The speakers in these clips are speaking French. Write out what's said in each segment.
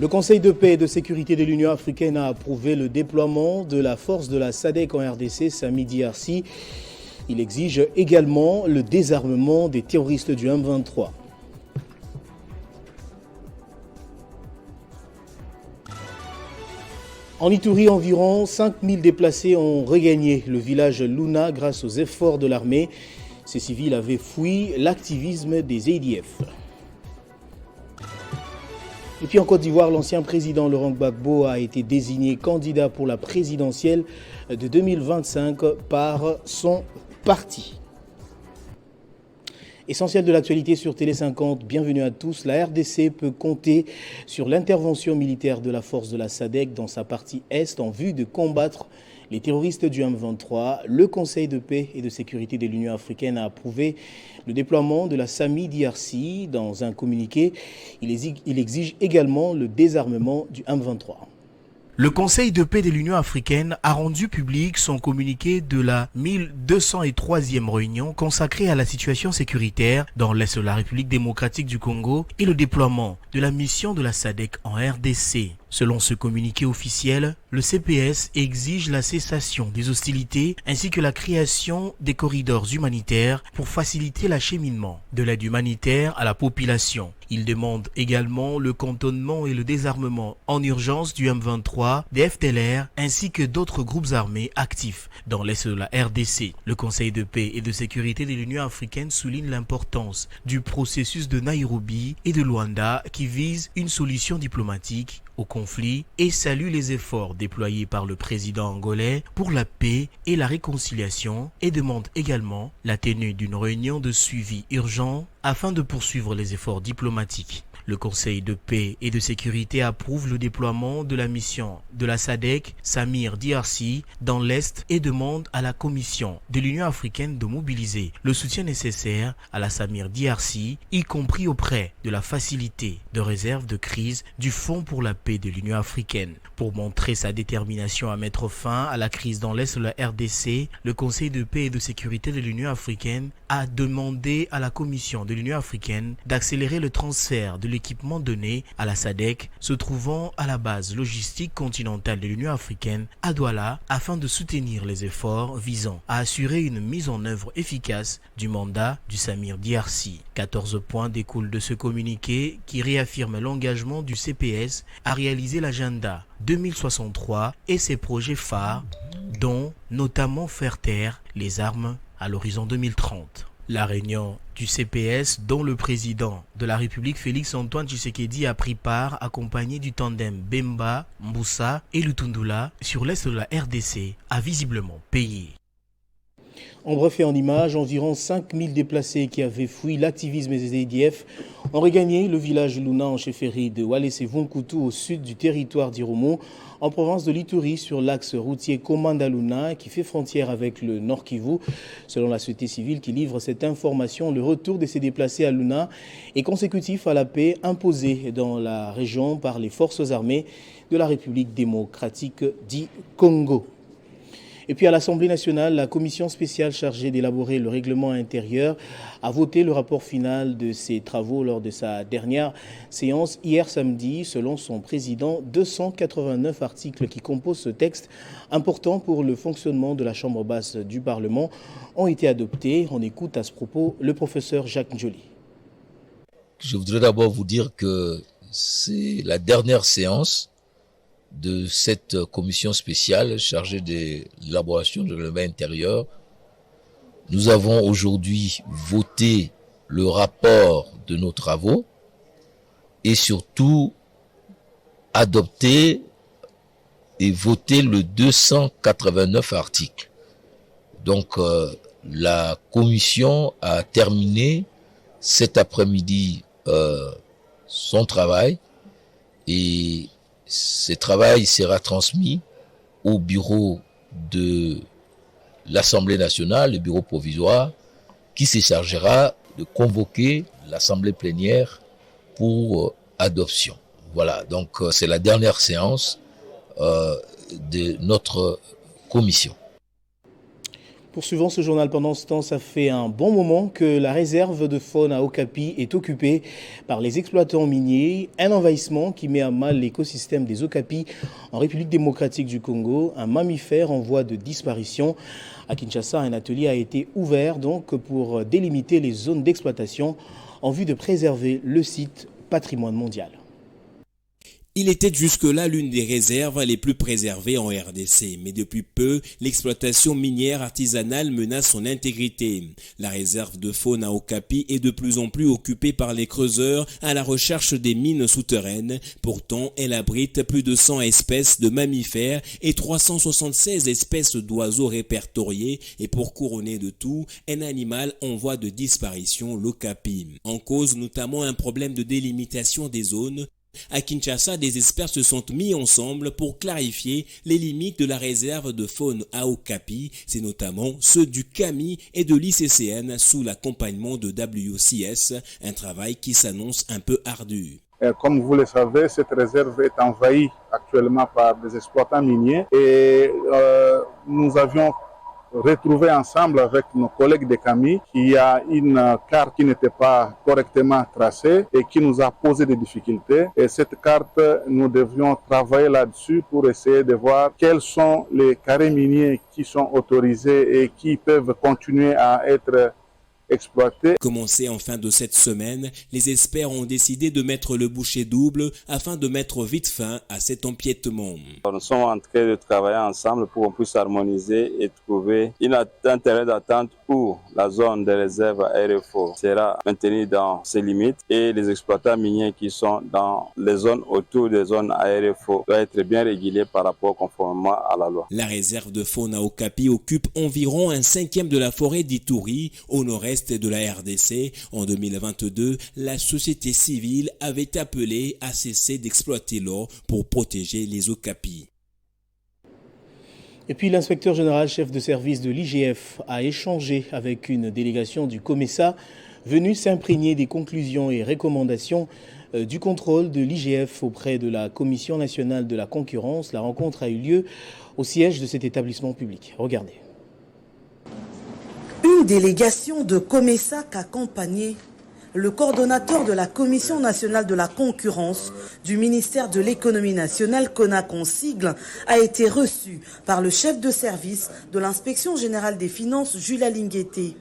Le Conseil de paix et de sécurité de l'Union africaine a approuvé le déploiement de la force de la SADC en RDC samedi DRC. Il exige également le désarmement des terroristes du M23. En Ituri, environ 5000 déplacés ont regagné le village Luna grâce aux efforts de l'armée. Ces civils avaient fui l'activisme des ADF. Et puis en Côte d'Ivoire, l'ancien président Laurent Gbagbo a été désigné candidat pour la présidentielle de 2025 par son parti. Essentiel de l'actualité sur Télé 50, bienvenue à tous. La RDC peut compter sur l'intervention militaire de la force de la SADC dans sa partie Est en vue de combattre les terroristes du M23. Le Conseil de paix et de sécurité de l'Union africaine a approuvé le déploiement de la SAMI DRC. Dans un communiqué, il exige également le désarmement du M23. Le Conseil de paix de l'Union africaine a rendu public son communiqué de la 1203e réunion consacrée à la situation sécuritaire dans l'Est de la République démocratique du Congo et le déploiement de la mission de la SADC en RDC. Selon ce communiqué officiel, le CPS exige la cessation des hostilités ainsi que la création des corridors humanitaires pour faciliter l'acheminement de l'aide humanitaire à la population. Il demande également le cantonnement et le désarmement en urgence du M23, des FDLR ainsi que d'autres groupes armés actifs dans l'Est de la RDC. Le Conseil de paix et de sécurité de l'Union africaine souligne l'importance du processus de Nairobi et de Luanda qui vise une solution diplomatique au conflit et salue les efforts déployés par le président angolais pour la paix et la réconciliation et demande également la tenue d'une réunion de suivi urgent afin de poursuivre les efforts diplomatiques. Le Conseil de paix et de sécurité approuve le déploiement de la mission de la SADC Samir DRC dans l'Est et demande à la Commission de l'Union africaine de mobiliser le soutien nécessaire à la Samir DRC, y compris auprès de la facilité de réserve de crise du Fonds pour la paix de l'Union africaine. Pour montrer sa détermination à mettre fin à la crise dans l'Est de la RDC, le Conseil de paix et de sécurité de l'Union africaine a demandé à la Commission de l'Union africaine d'accélérer le transfert de l'équipement donné à la SADC se trouvant à la base logistique continentale de l'Union africaine à Douala afin de soutenir les efforts visant à assurer une mise en œuvre efficace du mandat du Samir DRC. 14 points découlent de ce communiqué qui réaffirme l'engagement du CPS à réaliser l'agenda 2063 et ses projets phares dont notamment faire taire les armes à l'horizon 2030. La réunion du CPS, dont le président de la République Félix-Antoine Tshisekedi a pris part, accompagné du tandem Bemba, Mboussa et Lutundula sur l'est de la RDC, a visiblement payé. En bref et en images, environ 5000 déplacés qui avaient fui l'activisme des ADF ont regagné le village Luna en chefferie de Walese-Vunkoutou au sud du territoire d'Irumu, en province de l'Ituri, sur l'axe routier Komanda-Luna qui fait frontière avec le Nord Kivu. Selon la société civile qui livre cette information, le retour de ces déplacés à Luna est consécutif à la paix imposée dans la région par les forces armées de la République démocratique du Congo. Et puis à l'Assemblée nationale, la commission spéciale chargée d'élaborer le règlement intérieur a voté le rapport final de ses travaux lors de sa dernière séance hier samedi. Selon son président, 289 articles qui composent ce texte important pour le fonctionnement de la Chambre basse du Parlement ont été adoptés. On écoute à ce propos le professeur Jacques Njoli. Je voudrais d'abord vous dire que c'est la dernière séance de cette commission spéciale chargée de l'élaboration du règlement intérieur. Nous avons aujourd'hui voté le rapport de nos travaux et surtout adopté et voté le 289 articles. Donc la commission a terminé cet après-midi son travail et ce travail sera transmis au bureau de l'Assemblée nationale, le bureau provisoire, qui se chargera de convoquer l'Assemblée plénière pour adoption. Voilà, donc c'est la dernière séance de notre commission. Poursuivons ce journal pendant ce temps, ça fait un bon moment que la réserve de faune à Okapi est occupée par les exploitants miniers. Un envahissement qui met à mal l'écosystème des Okapi en République démocratique du Congo, un mammifère en voie de disparition. À Kinshasa, un atelier a été ouvert donc pour délimiter les zones d'exploitation en vue de préserver le site patrimoine mondial. Il était jusque-là l'une des réserves les plus préservées en RDC, mais depuis peu, l'exploitation minière artisanale menace son intégrité. La réserve de faune à Okapi est de plus en plus occupée par les creuseurs à la recherche des mines souterraines. Pourtant, elle abrite plus de 100 espèces de mammifères et 376 espèces d'oiseaux répertoriés et pour couronner de tout, un animal en voie de disparition, l'okapi. En cause notamment un problème de délimitation des zones. À Kinshasa, des experts se sont mis ensemble pour clarifier les limites de la réserve de faune à Okapi. C'est notamment ceux du CAMI et de l'ICCN sous l'accompagnement de WCS, un travail qui s'annonce un peu ardu. Comme vous le savez, cette réserve est envahie actuellement par des exploitants miniers et nous avions retrouvé ensemble avec nos collègues de CAMI qu'il y a une carte qui n'était pas correctement tracée et qui nous a posé des difficultés. Et cette carte, nous devions travailler là-dessus pour essayer de voir quels sont les carrés miniers qui sont autorisés et qui peuvent continuer à être exploités. Commencé en fin de cette semaine, les experts ont décidé de mettre le bouchée double afin de mettre vite fin à cet empiètement. Nous sommes en train de travailler ensemble pour qu'on puisse harmoniser et trouver un terrain d'attente où la zone de réserve RFO sera maintenue dans ses limites et les exploitants miniers qui sont dans les zones autour des zones RFO doivent être bien régulés par rapport conformément à la loi. La réserve de faune à Okapi occupe environ 1/5 de la forêt d'Ituri au nord-est de la RDC. En 2022, la société civile avait appelé à cesser d'exploiter l'or pour protéger les Okapi. Et puis l'inspecteur général chef de service de l'IGF a échangé avec une délégation du COMESA venue s'imprégner des conclusions et recommandations du contrôle de l'IGF auprès de la Commission nationale de la concurrence. La rencontre a eu lieu au siège de cet établissement public. Regardez. Une délégation de COMESA accompagnait le coordonnateur de la Commission nationale de la concurrence du ministère de l'économie nationale, CONAC en sigle, a été reçu par le chef de service de l'inspection générale des finances, Jules Alingueté.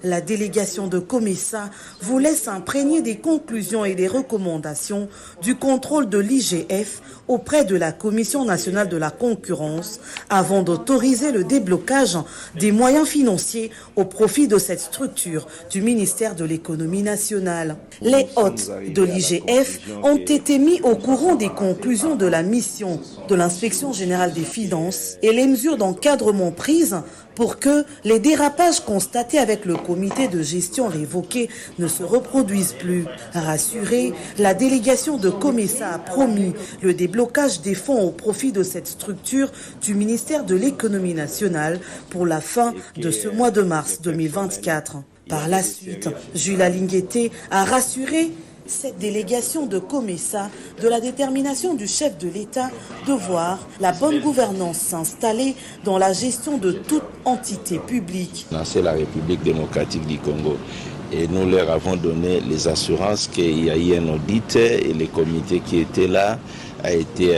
La délégation de COMESA voulait s'imprégner des conclusions et des recommandations du contrôle de l'IGF auprès de la Commission nationale de la concurrence avant d'autoriser le déblocage des moyens financiers au profit de cette structure du ministère de l'économie nationale. Les hôtes de l'IGF ont été mis au courant des conclusions de la mission de l'inspection générale des finances et les mesures d'encadrement prises pour que les dérapages constatés avec le comité de gestion révoqué ne se reproduisent plus. Rassurée, la délégation de COMESA a promis le déblocage des fonds au profit de cette structure du ministère de l'économie nationale pour la fin de ce mois de mars 2024. Par la suite, Jules Alingueté a rassuré cette délégation de COMESA de la détermination du chef de l'État de voir la bonne gouvernance s'installer dans la gestion de toute entité publique. C'est la République démocratique du Congo et nous leur avons donné les assurances qu'il y a eu un audit et le comité qui était là a été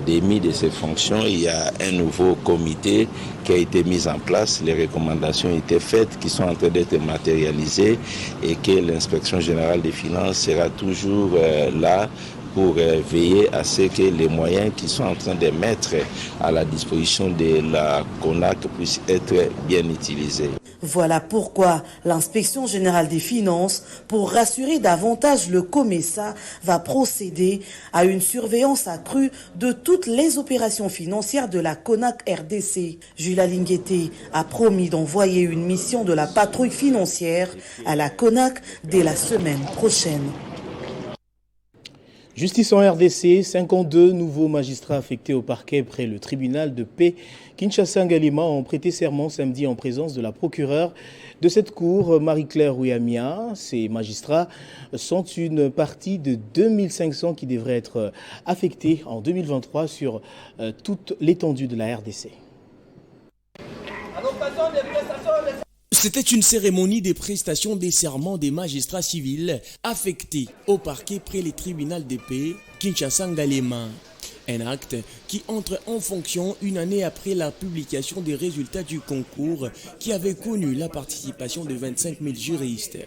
démis de ses fonctions. Il y a un nouveau comité qui a été mis en place. Les recommandations étaient faites, qui sont en train d'être matérialisées et que l'inspection générale des finances sera toujours là pour veiller à ce que les moyens qui sont en train de mettre à la disposition de la CONAC puissent être bien utilisés. Voilà pourquoi l'inspection générale des finances, pour rassurer davantage le COMESA, va procéder à une surveillance accrue de toutes les opérations financières de la CONAC RDC. Jules Alingueté a promis d'envoyer une mission de la patrouille financière à la CONAC dès la semaine prochaine. Justice en RDC, 52 nouveaux magistrats affectés au parquet près le tribunal de paix Kinshasa-Ngalema ont prêté serment samedi en présence de la procureure de cette cour, Marie-Claire Ouiamia. Ces magistrats sont une partie de 2500 qui devraient être affectés en 2023 sur toute l'étendue de la RDC. À l'occasion des prestations C'était une cérémonie des prestations des serments des magistrats civils affectés au parquet près les tribunaux de paix Kinshasa-Ngalema. Un acte qui entre en fonction une année après la publication des résultats du concours qui avait connu la participation de 25 000 juristes.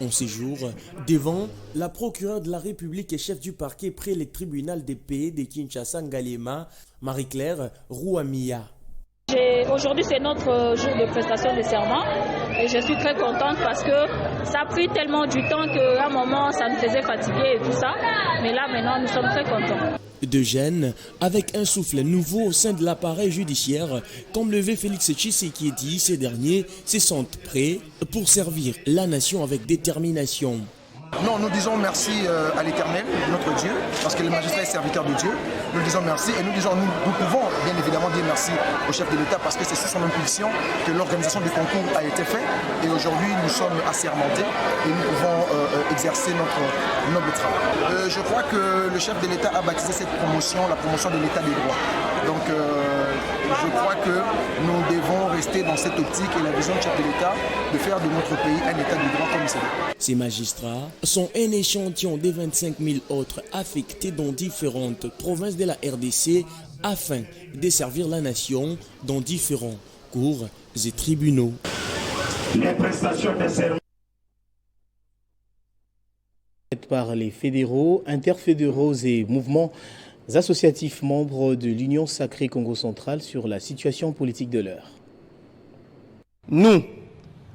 En séjour devant la procureure de la République et chef du parquet près les tribunaux de paix de Kinshasa-Ngalema, Marie-Claire Rouamia. Aujourd'hui, c'est notre jour de prestation de serment et je suis très contente parce que ça a pris tellement du temps qu'à un moment, ça nous faisait fatiguer et tout ça. Mais là, maintenant, nous sommes très contents. De jeunes, avec un souffle nouveau au sein de l'appareil judiciaire, comme le V. Félix Tshisekedi, ces derniers se sentent prêts pour servir la nation avec détermination. Non, nous disons merci à l'Éternel, notre Dieu, parce que le magistrat est serviteur de Dieu. Nous disons merci et nous pouvons bien évidemment dire merci au chef de l'État parce que c'est sous son impulsion que l'organisation du concours a été faite et aujourd'hui nous sommes assermentés et nous pouvons exercer notre noble travail. Je crois que le chef de l'État a baptisé cette promotion la promotion de l'État des droits. Donc je crois que nous devons rester dans cette optique et la vision du chef de l'État de faire de notre pays un État du droit comme c'est. Ces magistrats sont un échantillon des 25 000 autres affectés dans différentes provinces de la RDC afin de servir la nation dans différents cours et tribunaux. Les prestations de serment par les fédéraux, interfédéraux et mouvements associatifs membres de l'Union sacrée Congo central sur la situation politique de l'heure. Nous,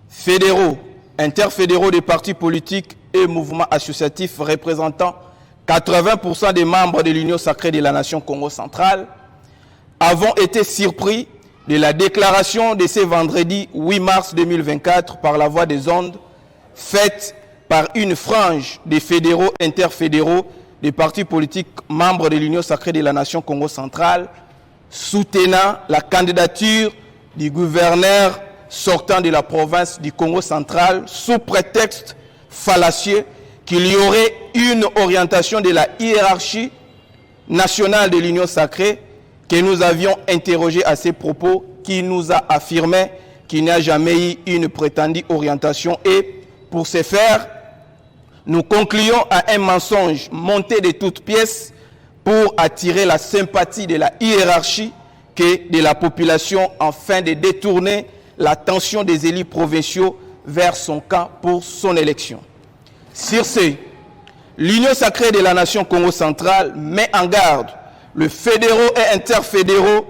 fédéraux, interfédéraux des partis politiques et mouvements associatifs représentant 80% des membres de l'Union sacrée de la nation Congo centrale, avons été surpris de la déclaration de ce vendredi 8 mars 2024 par la voix des ondes, faite par une frange des fédéraux interfédéraux des partis politiques membres de l'Union sacrée de la nation Congo centrale, soutenant la candidature du gouverneur sortant de la province du Congo central sous prétexte fallacieux qu'il y aurait une orientation de la hiérarchie nationale de l'Union sacrée que nous avions interrogé à ces propos, qui nous a affirmé qu'il n'y a jamais eu une prétendue orientation et pour ce faire, nous concluons à un mensonge monté de toutes pièces pour attirer la sympathie de la hiérarchie que de la population afin de détourner l'attention des élus provinciaux vers son camp pour son élection. Sur ce, l'Union sacrée de la nation Congo centrale met en garde le fédéraux et interfédéraux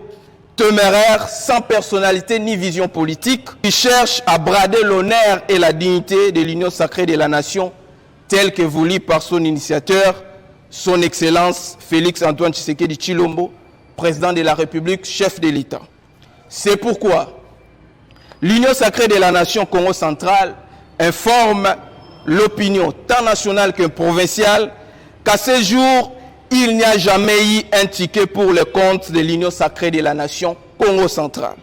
téméraires sans personnalité ni vision politique qui cherchent à brader l'honneur et la dignité de l'Union sacrée de la nation tel que voulu par son initiateur, son Excellence Félix Antoine Tshisekedi Tshilombo, président de la République, chef de l'État. C'est pourquoi l'Union sacrée de la nation Congo centrale informe l'opinion tant nationale que provinciale qu'à ce jour, il n'y a jamais eu un ticket pour le compte de l'Union sacrée de la nation Congo centrale.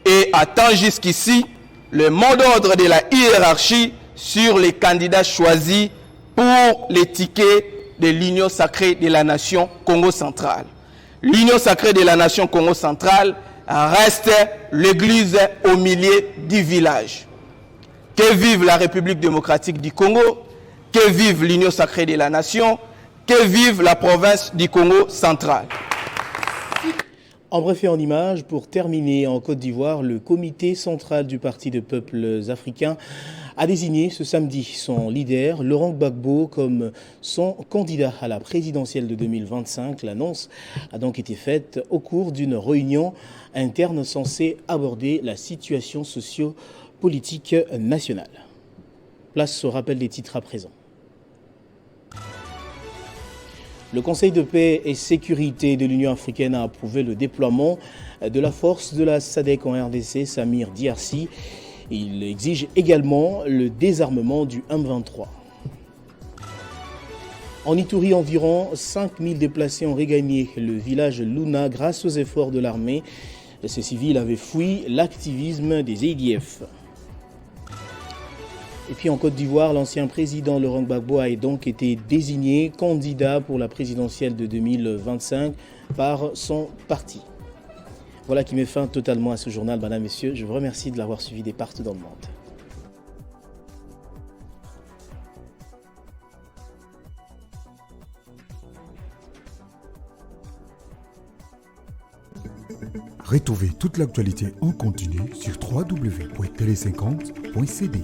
Et attend jusqu'ici le mot d'ordre de la hiérarchie sur les candidats choisis pour les tickets de l'Union sacrée de la nation Congo centrale. L'Union sacrée de la nation Congo centrale reste l'église au milieu du village. Que vive la République démocratique du Congo, que vive l'Union sacrée de la nation, que vive la province du Congo central. En bref et en images, pour terminer en Côte d'Ivoire, le comité central du Parti des peuples africains a désigné ce samedi son leader, Laurent Gbagbo, comme son candidat à la présidentielle de 2025. L'annonce a donc été faite au cours d'une réunion interne censée aborder la situation socio-politique nationale. Place au rappel des titres à présent. Le Conseil de paix et sécurité de l'Union africaine a approuvé le déploiement de la force de la SADC en RDC, Samir Diarsi. Il exige également le désarmement du M23. En Ituri, environ 5000 déplacés ont regagné le village Luna grâce aux efforts de l'armée. Ces civils avaient fui l'activisme des ADF. Et puis en Côte d'Ivoire, l'ancien président Laurent Gbagbo a donc été désigné candidat pour la présidentielle de 2025 par son parti. Voilà qui met fin totalement à ce journal, madame, messieurs. Je vous remercie de l'avoir suivi des partout dans le monde. Retrouvez toute l'actualité en continu sur www.tele50.cd.